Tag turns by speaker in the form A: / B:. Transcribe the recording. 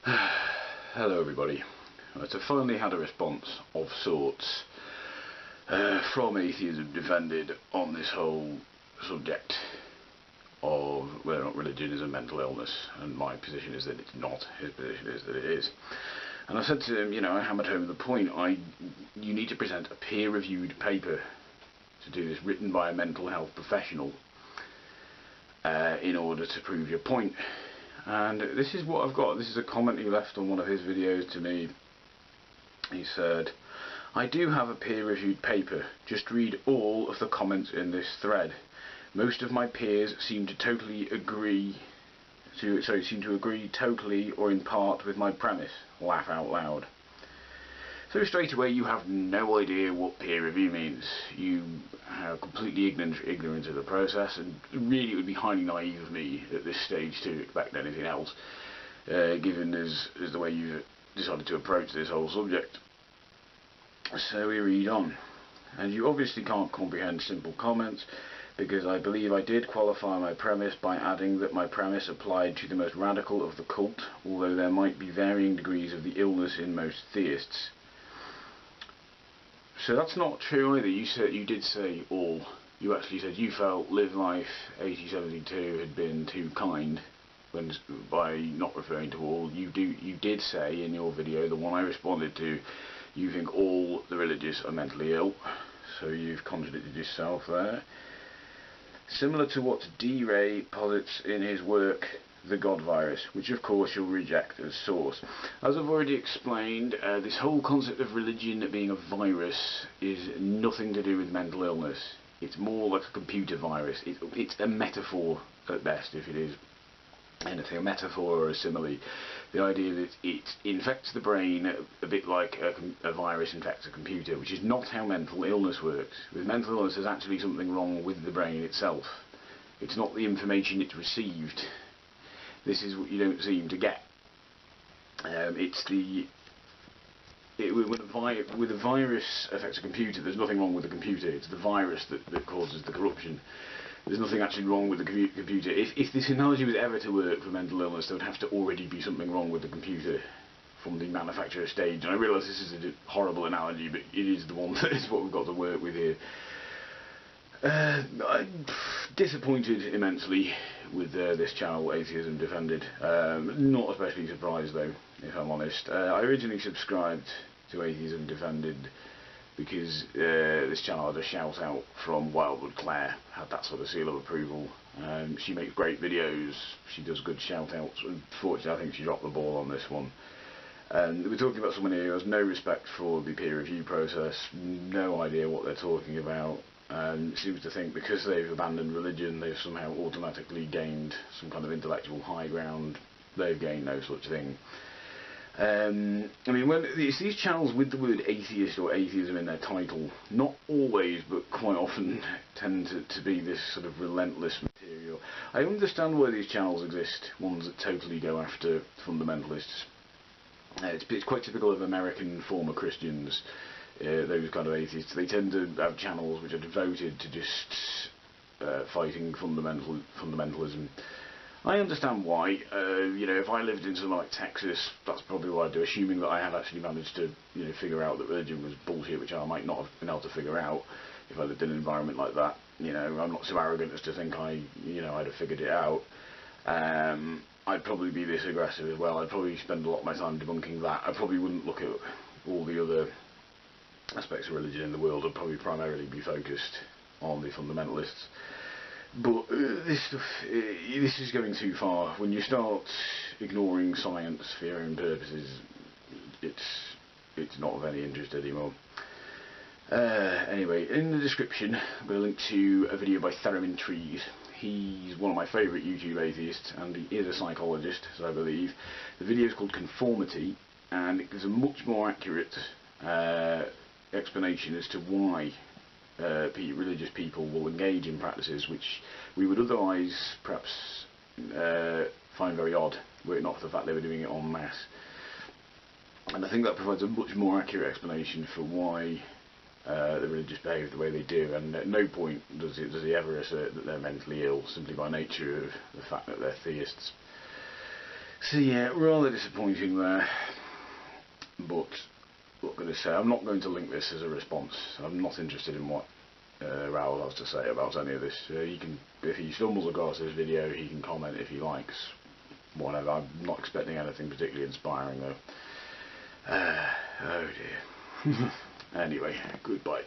A: Hello everybody. Right, so finally had a response of sorts from Atheism Defended on this whole subject of whether or not religion is a mental illness, and my position is that it's not. His position is that it is. And I said to him, I hammered home the point, you need to present a peer-reviewed paper to do this, written by a mental health professional, in order to prove your point. And this is what I've got. This is a comment he left on one of his videos to me. He said, "I do have a peer-reviewed paper. Just read all of the comments in this thread. Most of my peers seem to agree totally or in part with my premise. Laugh out loud." So straight away you have no idea what peer review means. You are completely ignorant of the process, and really it would be highly naive of me at this stage to expect anything else, given as the way you've decided to approach this whole subject. So we read on. "And you obviously can't comprehend simple comments, because I believe I did qualify my premise by adding that my premise applied to the most radical of the cult, although there might be varying degrees of the illness in most theists." So that's not true either. You did say all. You actually said you felt Live Life 8072 had been too kind by not referring to all. You did say in your video, the one I responded to, you think all the religious are mentally ill. So you've contradicted yourself there. Similar to what D. Ray posits in his work The God Virus, which of course you'll reject as source. As I've already explained, this whole concept of religion being a virus is nothing to do with mental illness. It's more like a computer virus. It's a metaphor at best, if it is anything, a metaphor or a simile. The idea that it infects the brain a bit like a virus infects a computer, which is not how mental illness works. With mental illness, there's actually something wrong with the brain itself. It's not the information it's received. This is what you don't seem to get. When a virus affects a computer, there's nothing wrong with the computer. It's the virus that causes the corruption. There's nothing actually wrong with the computer. If this analogy was ever to work for mental illness, there would have to already be something wrong with the computer from the manufacturer stage. And I realise this is a horrible analogy, but it is the one that is what we've got to work with here. I'm disappointed immensely with this channel, Atheism Defended. Not especially surprised though, if I'm honest. I originally subscribed to Atheism Defended because this channel had a shout out from Wildwood Claire, had that sort of seal of approval. She makes great videos, she does good shout outs. Unfortunately I think she dropped the ball on this one. And we're talking about someone here who has no respect for the peer review process, no idea what they're talking about, and seems to think because they've abandoned religion they've somehow automatically gained some kind of intellectual high ground. They've gained no such thing. I mean, when it's these channels with the word atheist or atheism in their title, not always but quite often tend to be this sort of relentless material. I understand why these channels exist, ones that totally go after fundamentalists. It's quite typical of American former Christians, those kind of atheists. They tend to have channels which are devoted to just fighting fundamentalism. I understand why. If I lived in somewhere like Texas, that's probably what I'd do, assuming that I had actually managed to figure out that religion was bullshit, which I might not have been able to figure out if I lived in an environment like that. I'm not so arrogant as to think I'd have figured it out. I'd probably be this aggressive as well. I'd probably spend a lot of my time debunking that. I probably wouldn't look at all the other aspects of religion in the world. I'd probably primarily be focused on the fundamentalists. But this is going too far. When you start ignoring science for your own purposes, it's not of any interest anymore. Anyway, in the description I'm going to link to a video by Theremin Trees. He's one of my favourite YouTube atheists, and he is a psychologist, so I believe. The video is called Conformity, and it gives a much more accurate explanation as to why religious people will engage in practices which we would otherwise perhaps find very odd, were it not for the fact they were doing it en masse. And I think that provides a much more accurate explanation for why the religious behave the way they do, and at no point does he ever assert that they're mentally ill simply by nature of the fact that they're theists. So yeah, rather disappointing there. But what I'm going to say, I'm not going to link this as a response. I'm not interested in what Raoul has to say about any of this. He can, if he stumbles across this video, he can comment if he likes. Whatever. I'm not expecting anything particularly inspiring though. Oh dear. Anyway, goodbye.